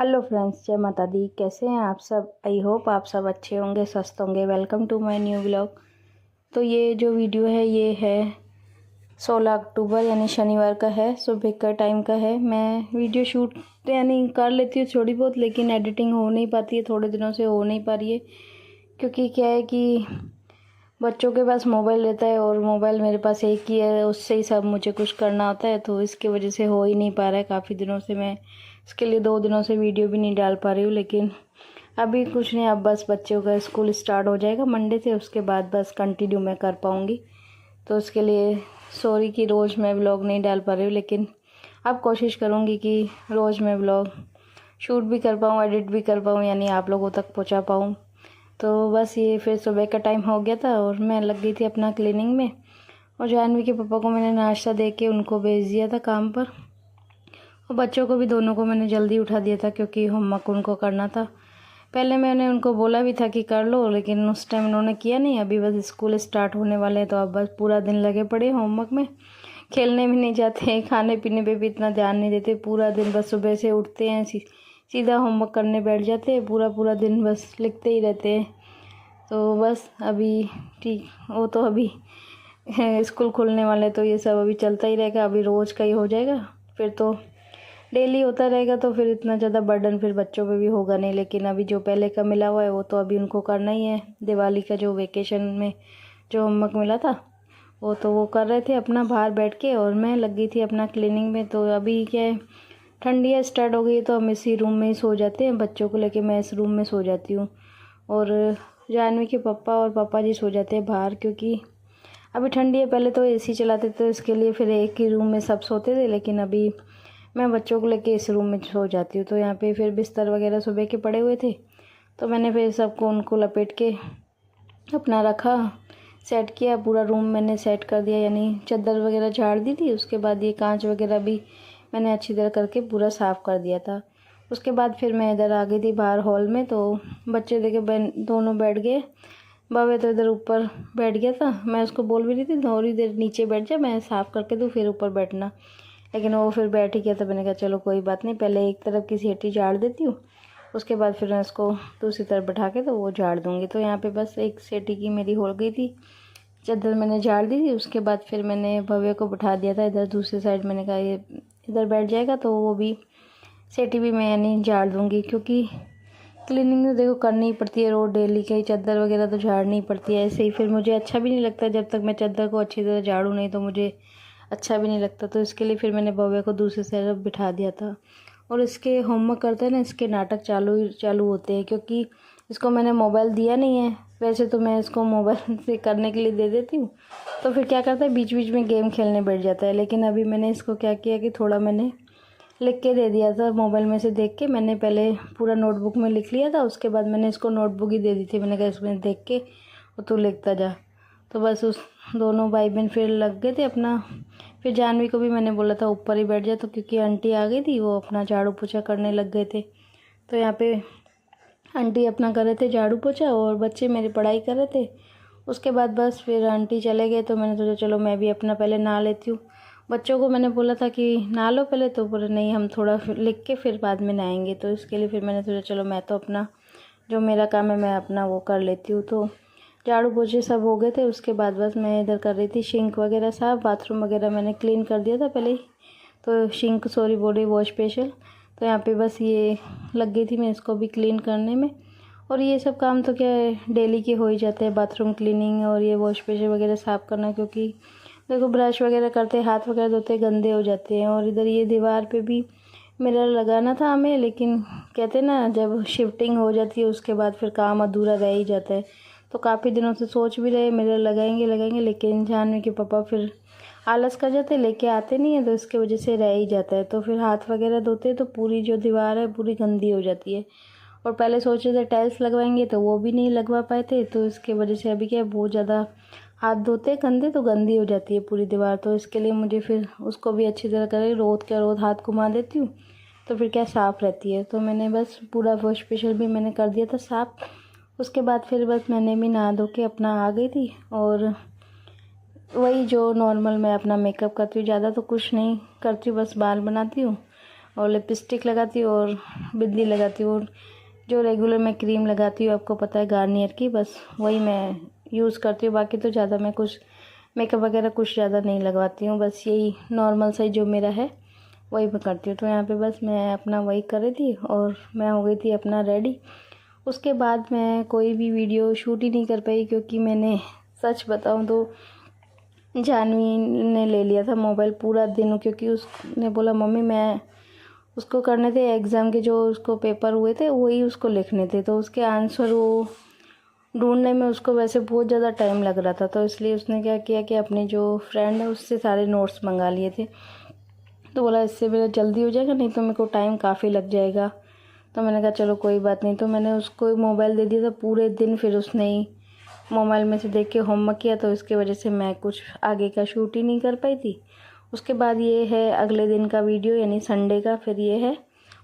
Hello friends, जय माता दी। कैसे हैं आप सब? आई होप आप सब अच्छे होंगे, स्वस्थ होंगे। Welcome to my new vlog. तो ये जो वीडियो है ये है 16 अक्टूबर यानी शनिवार का है, सुबह का टाइम का है। मैं वीडियो शूट यानी कर लेती हूँ थोड़ी बहुत, लेकिन एडिटिंग हो नहीं पाती है, थोड़े दिनों से हो नहीं पा रही है। क्योंकि क्या है कि बच्चों के पास मोबाइल रहता है और मोबाइल मेरे पास एक ही है, उससे ही सब मुझे कुछ करना होता है, तो इसकी वजह से हो ही नहीं पा रहा है। काफ़ी दिनों से मैं इसके लिए 2 दिनों से वीडियो भी नहीं डाल पा रही हूँ। लेकिन अभी कुछ नहीं, अब बस बच्चों का स्कूल स्टार्ट हो जाएगा मंडे से, उसके बाद बस कंटिन्यू मैं कर पाऊँगी। तो उसके लिए सॉरी कि रोज़ मैं व्लॉग नहीं डाल पा रही हूँ, लेकिन अब कोशिश करूँगी कि रोज़ मैं व्लॉग शूट भी कर पाऊँ, एडिट भी कर पाऊँ, यानी आप लोगों तक पहुँचा पाऊँ। तो बस ये फिर सुबह का टाइम हो गया था और मैं लग गई थी अपना क्लीनिंग में। और जानवी के पापा को मैंने नाश्ता दे के उनको भेज दिया था काम पर, और बच्चों को भी दोनों को मैंने जल्दी उठा दिया था क्योंकि होमवर्क उनको करना था। पहले मैंने उनको बोला भी था कि कर लो, लेकिन उस टाइम उन्होंने किया नहीं। अभी बस स्कूल स्टार्ट होने वाले हैं तो अब बस पूरा दिन लगे पड़े होमवर्क में। खेलने भी नहीं जाते, खाने पीने पे भी इतना ध्यान नहीं देते। पूरा दिन बस सुबह से उठते हैं सीधा होमवर्क करने बैठ जाते हैं, पूरा पूरा दिन बस लिखते ही रहते हैं। तो बस अभी ठीक, वो तो अभी स्कूल खुलने वाले तो ये सब अभी चलता ही रहेगा। अभी रोज़ का ही हो जाएगा, फिर तो डेली होता रहेगा, तो फिर इतना ज़्यादा बर्डन फिर बच्चों पे भी होगा नहीं। लेकिन अभी जो पहले का मिला हुआ है वो तो अभी उनको करना ही है। दिवाली का जो वेकेशन में जो होमवर्क मिला था वो तो वो कर रहे थे अपना बाहर बैठ के, और मैं लग गई थी अपना क्लीनिंग में। तो अभी क्या है, ठंडियाँ स्टार्ट हो गई है तो हम इसी रूम में ही सो जाते हैं। बच्चों को लेके मैं इस रूम में सो जाती हूँ, और जानवी के पापा और पापा जी सो जाते हैं बाहर, क्योंकि अभी ठंडी है। पहले तो एसी चलाते थे, इसके लिए फिर एक ही रूम में सब सोते थे, लेकिन अभी मैं बच्चों को लेके इस रूम में सो जाती हूँ। तो यहाँ पे फिर बिस्तर वगैरह सुबह के पड़े हुए थे, तो मैंने फिर सबको उनको लपेट के अपना रखा, सेट किया। पूरा रूम मैंने सेट कर दिया, यानी चादर वगैरह झाड़ दी थी। उसके बाद ये कांच वगैरह भी मैंने अच्छी तरह करके पूरा साफ़ कर दिया था। उसके बाद फिर मैं इधर आ गई थी बाहर हॉल में। तो बच्चे देखे दोनों बैठ गए। बाबे तो इधर ऊपर बैठ गया था। मैं उसको बोल भी रही थी थोड़ी देर नीचे बैठ जा, मैं साफ़ करके दूँ फिर ऊपर बैठना, लेकिन वो फिर बैठ ही गया। तो मैंने कहा चलो कोई बात नहीं, पहले एक तरफ की सीटी झाड़ देती हूँ, उसके बाद फिर मैं उसको दूसरी तरफ बैठा के तो वो झाड़ दूँगी। तो यहाँ पे बस एक सीटी की मेरी हो गई थी, चादर मैंने झाड़ दी थी। उसके बाद फिर मैंने भव्य को बैठा दिया था इधर दूसरी साइड। मैंने कहा ये इधर बैठ जाएगा तो वो भी सीटी भी मैं यानी झाड़ दूँगी, क्योंकि क्लीनिंग तो देखो करनी ही पड़ती है रोज़ डेली। कहीं चादर वगैरह तो झाड़नी ही पड़ती है। ऐसे ही फिर मुझे अच्छा भी नहीं लगता जब तक मैं चादर को अच्छी तरह झाड़ूँ नहीं, तो मुझे अच्छा भी नहीं लगता। तो इसके लिए फिर मैंने भव्य को दूसरी तरफ बिठा दिया था। और इसके होमवर्क करते हैं ना, इसके नाटक चालू होते हैं, क्योंकि इसको मैंने मोबाइल दिया नहीं है। वैसे तो मैं इसको मोबाइल से करने के लिए दे देती हूँ, तो फिर क्या करता है बीच बीच में गेम खेलने बैठ जाता है। लेकिन अभी मैंने इसको क्या किया कि थोड़ा मैंने लिख के दे दिया था, मोबाइल में से देख के। मैंने पहले पूरा नोटबुक में लिख लिया था, उसके बाद मैंने इसको नोटबुक ही दे दी थी। मैंने कहा इसमें देख के और तू लिखता जा। तो बस उस दोनों भाई बहन फिर लग गए थे अपना। फिर जानवी को भी मैंने बोला था ऊपर ही बैठ जाए, तो क्योंकि आंटी आ गई थी, वो अपना झाड़ू पोछा करने लग गए थे। तो यहाँ पे आंटी अपना कर रहे थे झाड़ू पोछा और बच्चे मेरी पढ़ाई कर रहे थे। उसके बाद बस फिर आंटी चले गए, तो मैंने सोचा चलो मैं भी अपना पहले नहा लेती हूँ। बच्चों को मैंने बोला था कि नहा लो पहले, तो बोले नहीं हम थोड़ा लिख के फिर बाद में नहाएंगे। तो इसके लिए फिर मैंने सोचा चलो मैं तो अपना जो मेरा काम है मैं अपना वो कर लेती हूँ। तो झाड़ू पोछे सब हो गए थे। उसके बाद बस मैं इधर कर रही थी सिंक वगैरह साफ, बाथरूम वगैरह मैंने क्लीन कर दिया था पहले ही। तो sink sorry body wash special, तो यहाँ पे बस ये लग गई थी मैं इसको भी क्लीन करने में। और ये सब काम तो क्या है डेली के हो ही जाते हैं, बाथरूम क्लीनिंग और ये वॉश स्पेशल वगैरह साफ़ करना। क्योंकि देखो ब्रश वगैरह करते हाथ वगैरह धोते गंदे हो जाते हैं। और इधर ये दीवार पे भी मिरर लगाना था हमें, लेकिन कहते ना जब शिफ्टिंग हो जाती है उसके बाद फिर काम अधूरा रह ही जाता है। तो काफ़ी दिनों से सोच भी रहे मिरर लगाएंगे लगाएंगे, लेकिन जानवी के पापा फिर आलस कर जाते, लेके आते नहीं है, तो इसके वजह से रह ही जाता है। तो फिर हाथ वगैरह धोते तो पूरी जो दीवार है पूरी गंदी हो जाती है। और पहले सोच रहे थे टाइल्स लगवाएंगे, तो वो भी नहीं लगवा पाए थे। तो इसके वजह से अभी क्या है बहुत ज़्यादा हाथ धोते गंदे तो गंदी हो जाती है पूरी दीवार। तो इसके लिए मुझे फिर उसको भी अच्छी तरह करके रोज़ हाथ घुमा देती हूँ, तो फिर क्या साफ़ रहती है। तो मैंने बस पूरा वॉश स्पेशल भी मैंने कर दिया था साफ़। उसके बाद फिर बस मैंने भी नहा धो के अपना आ गई थी, और वही जो नॉर्मल मैं अपना मेकअप करती हूँ, ज़्यादा तो कुछ नहीं करती हूँ, बस बाल बनाती हूँ और लिपस्टिक लगाती हूँ और बिंदी लगाती हूँ। जो रेगुलर मैं क्रीम लगाती हूँ आपको पता है गार्नियर की, बस वही मैं यूज़ करती हूँ। बाकी तो ज़्यादा मैं कुछ मेकअप वगैरह कुछ ज़्यादा नहीं लगवाती हूँ, बस यही नॉर्मल सा जो मेरा है वही मैं करती हूँ। तो यहाँ पे बस मैं अपना वही कर रही थी और मैं हो गई थी अपना रेडी। उसके बाद मैं कोई भी वीडियो शूट ही नहीं कर पाई, क्योंकि मैंने सच बताऊँ तो जानवी ने ले लिया था मोबाइल पूरा दिन, क्योंकि उसने बोला मम्मी मैं उसको करने थे एग्ज़ाम के, जो उसको पेपर हुए थे वही उसको लिखने थे, तो उसके आंसर वो ढूंढने में उसको वैसे बहुत ज़्यादा टाइम लग रहा था। तो इसलिए उसने क्या किया कि अपने जो फ्रेंड है उससे सारे नोट्स मंगा लिए थे। तो बोला इससे मेरा जल्दी हो जाएगा, नहीं तो मेरे को टाइम काफ़ी लग जाएगा। तो मैंने कहा चलो कोई बात नहीं। तो मैंने उसको मोबाइल दे दिया था पूरे दिन, फिर उसने ही मोबाइल में से देख के होमवर्क किया, तो इसकी वजह से मैं कुछ आगे का शूट ही नहीं कर पाई थी। उसके बाद ये है अगले दिन का वीडियो, यानी संडे का। फिर ये है,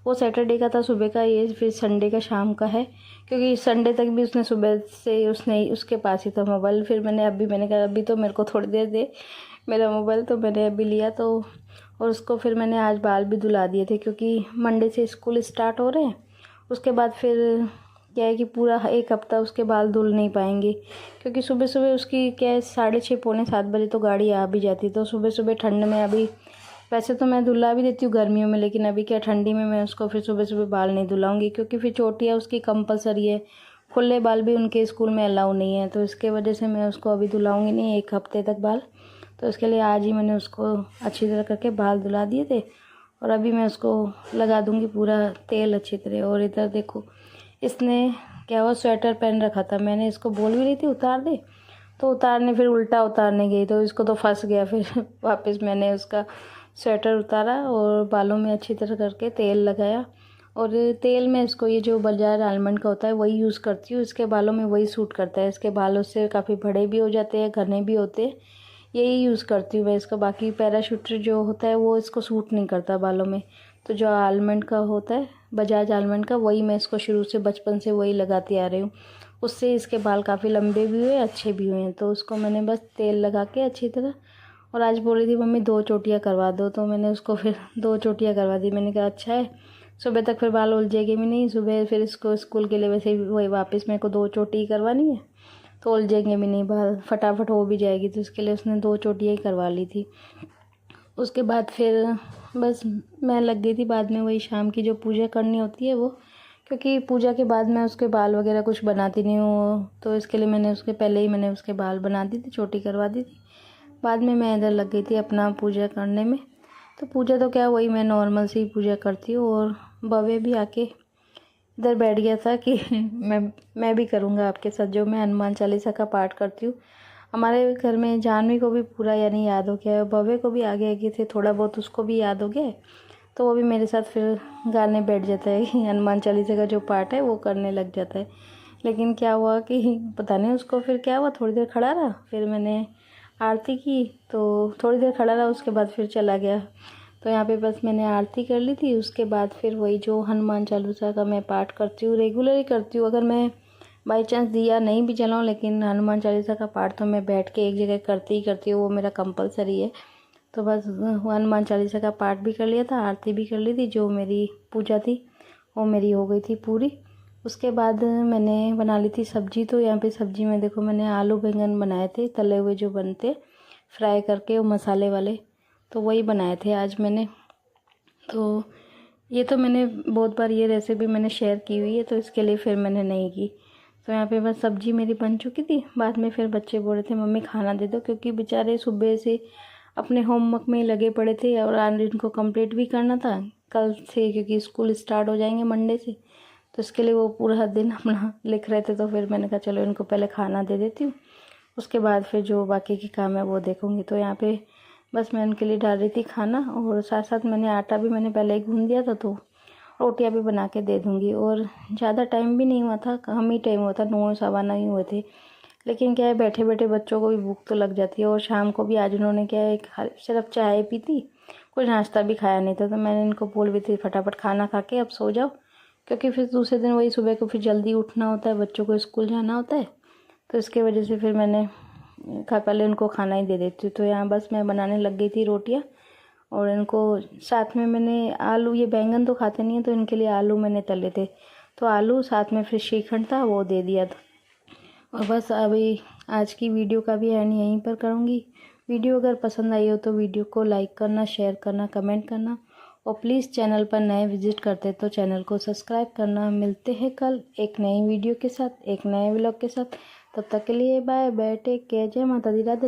वो सैटरडे का था सुबह का, ये फिर संडे का शाम का है, क्योंकि संडे तक भी उसने सुबह से उसके पास ही था मोबाइल। फिर मैंने कहा अभी तो मेरे को थोड़ी देर दे मेरा मोबाइल, तो मैंने अभी लिया। तो और उसको फिर मैंने आज बाल भी धुला दिए थे, क्योंकि मंडे से स्कूल स्टार्ट हो रहे हैं। उसके बाद फिर क्या है कि पूरा एक हफ्ता उसके बाल धुल नहीं पाएंगे, क्योंकि सुबह सुबह उसकी क्या है 6:30 पौने 7 बजे तो गाड़ी आ भी जाती। तो सुबह सुबह ठंड में, अभी वैसे तो मैं धुला भी देती हूँ गर्मियों में, लेकिन अभी क्या ठंडी में मैं उसको फिर सुबह सुबह बाल नहीं धुलाऊंगी, क्योंकि फिर चोटियाँ उसकी कंपलसरी है। खुले बाल भी उनके स्कूल में अलाउ नहीं है, तो इसके वजह से मैं उसको अभी धुलाऊंगी नहीं एक हफ्ते तक बाल। तो इसके लिए आज ही मैंने उसको अच्छी तरह करके बाल धुला दिए थे, और अभी मैं उसको लगा दूंगी पूरा तेल अच्छी तरह। और इधर देखो, इसने क्या हुआ, स्वेटर पहन रखा था, मैंने इसको बोल भी रही थी उतार दे, तो उतारने फिर उल्टा उतारने गई, तो इसको तो फंस गया। फिर वापस मैंने उसका स्वेटर उतारा और बालों में अच्छी तरह करके तेल लगाया। और तेल में इसको ये जो बजाज आलमंड का होता है वही यूज़ करती हूँ। इसके बालों में वही सूट करता है, इसके बालों से काफ़ी बड़े भी हो जाते हैं, घने भी होते हैं, यही यूज़ करती हूँ मैं इसका। बाकी पैराशूट जो होता है वो इसको सूट नहीं करता बालों में। तो जो आलमंड का होता है, बजाज आलमंड का, वही मैं इसको शुरू से बचपन से वही लगाती आ रही हूँ। उससे इसके बाल काफ़ी लंबे भी हुए, अच्छे भी हुए हैं। तो उसको मैंने बस तेल लगा के अच्छी तरह, और आज बोल रही थी मम्मी 2 चोटियाँ करवा दो, तो मैंने उसको फिर 2 चोटियाँ करवा दी। मैंने कहा अच्छा है, सुबह तक फिर बाल उलझेंगे भी नहीं। सुबह फिर इसको स्कूल के लिए वैसे ही वही वापस मेरे को 2 चोटी करवानी है, तो उलझेंगे भी नहीं, बाल फटाफट हो भी जाएगी। तो इसके लिए उसने 2 चोटियाँ ही करवा ली थी। उसके बाद फिर बस मैं लग गई थी बाद में वही शाम की जो पूजा करनी होती है वो, क्योंकि पूजा के बाद मैं उसके बाल वगैरह कुछ बनाती नहीं हूँ, तो इसके लिए मैंने उसके पहले ही मैंने उसके बाल बना दी थी, चोटी करवा दी थी। बाद में मैं इधर लग गई थी अपना पूजा करने में। तो पूजा तो क्या वही मैं नॉर्मल से ही पूजा करती हूँ। और भव्य भी आके इधर बैठ गया था कि मैं भी करूँगा आपके साथ, जो मैं हनुमान चालीसा का पाठ करती हूँ। हमारे घर में जानवी को भी पूरा यानी याद हो गया है, भव्य को भी आगे आगे थे थोड़ा बहुत, उसको भी याद हो गया है, तो वो भी मेरे साथ फिर गाने बैठ जाता है कि हनुमान चालीसा का जो पाठ है वो करने लग जाता है। लेकिन क्या हुआ कि पता नहीं उसको फिर क्या हुआ, थोड़ी देर खड़ा रहा, फिर मैंने आरती की तो थोड़ी देर खड़ा रहा, उसके बाद फिर चला गया। तो यहाँ पे बस मैंने आरती कर ली थी। उसके बाद फिर वही जो हनुमान चालीसा का मैं पाठ करती हूँ, रेगुलर ही करती हूँ। अगर मैं बाई चांस दिया नहीं भी जलाऊँ, लेकिन हनुमान चालीसा का पाठ तो मैं बैठ के एक जगह करती ही करती हूँ, वो मेरा कंपलसरी है। तो बस हनुमान चालीसा का पाठ भी कर लिया था, आरती भी कर ली थी, जो मेरी पूजा थी वो मेरी हो गई थी पूरी। उसके बाद मैंने बना ली थी सब्जी। तो यहाँ पे सब्जी में देखो मैंने आलू बैंगन बनाए थे, तले हुए जो बनते फ्राई करके, वो मसाले वाले, तो वही बनाए थे आज मैंने। तो ये तो मैंने बहुत बार ये रेसिपी मैंने शेयर की हुई है, तो इसके लिए फिर मैंने नहीं की। तो यहाँ पे बस सब्जी मेरी बन चुकी थी। बाद में फिर बच्चे बोल रहे थे मम्मी खाना दे दो, क्योंकि बेचारे सुबह से अपने होमवर्क में लगे पड़े थे, और आज इनको कंप्लीट भी करना था कल से, क्योंकि स्कूल स्टार्ट हो जाएंगे मंडे से। तो इसके लिए वो पूरा दिन अपना लिख रहे थे। तो फिर मैंने कहा चलो इनको पहले खाना दे देती हूँ, उसके बाद फिर जो बाकी की काम है वो देखूँगी। तो यहाँ पे बस मैं उनके लिए डाल रही थी खाना, और साथ साथ मैंने आटा भी मैंने पहले ही गूँध दिया था, तो रोटियां भी बना के दे दूँगी। और ज़्यादा टाइम भी नहीं हुआ था, कम ही टाइम हुआ था, 9 सवा 9 ही हुए थे। लेकिन क्या है, बैठे बैठे बच्चों को भी भूख तो लग जाती है। और शाम को भी आज उन्होंने क्या है, सिर्फ चाय पी थी, कुछ नाश्ता भी खाया नहीं था। तो मैंने इनको बोल भी थी फटाफट खाना खा के अब सो जाओ, क्योंकि फिर दूसरे दिन वही सुबह को फिर जल्दी उठना होता है, बच्चों को स्कूल जाना होता है। तो इसके वजह से फिर मैंने पहले उनको खाना ही दे देती हूँ। तो यहाँ बस मैं बनाने लग गई थी रोटियाँ, और इनको साथ में मैंने आलू, ये बैंगन तो खाते नहीं हैं तो इनके लिए आलू मैंने तले थे, तो आलू साथ में फिर श्रीखंड था वो दे दिया था। और बस अभी आज की वीडियो का भी एंड यहीं पर करूँगी। वीडियो अगर पसंद आई हो तो वीडियो को लाइक करना, शेयर करना, कमेंट करना, और प्लीज़ चैनल पर नए विजिट करते तो चैनल को सब्सक्राइब करना। मिलते हैं कल एक नई वीडियो के साथ, एक नए व्लॉग के साथ। तब तक के लिए बाय बाय, टेक केयर, जय माता दी, राधे।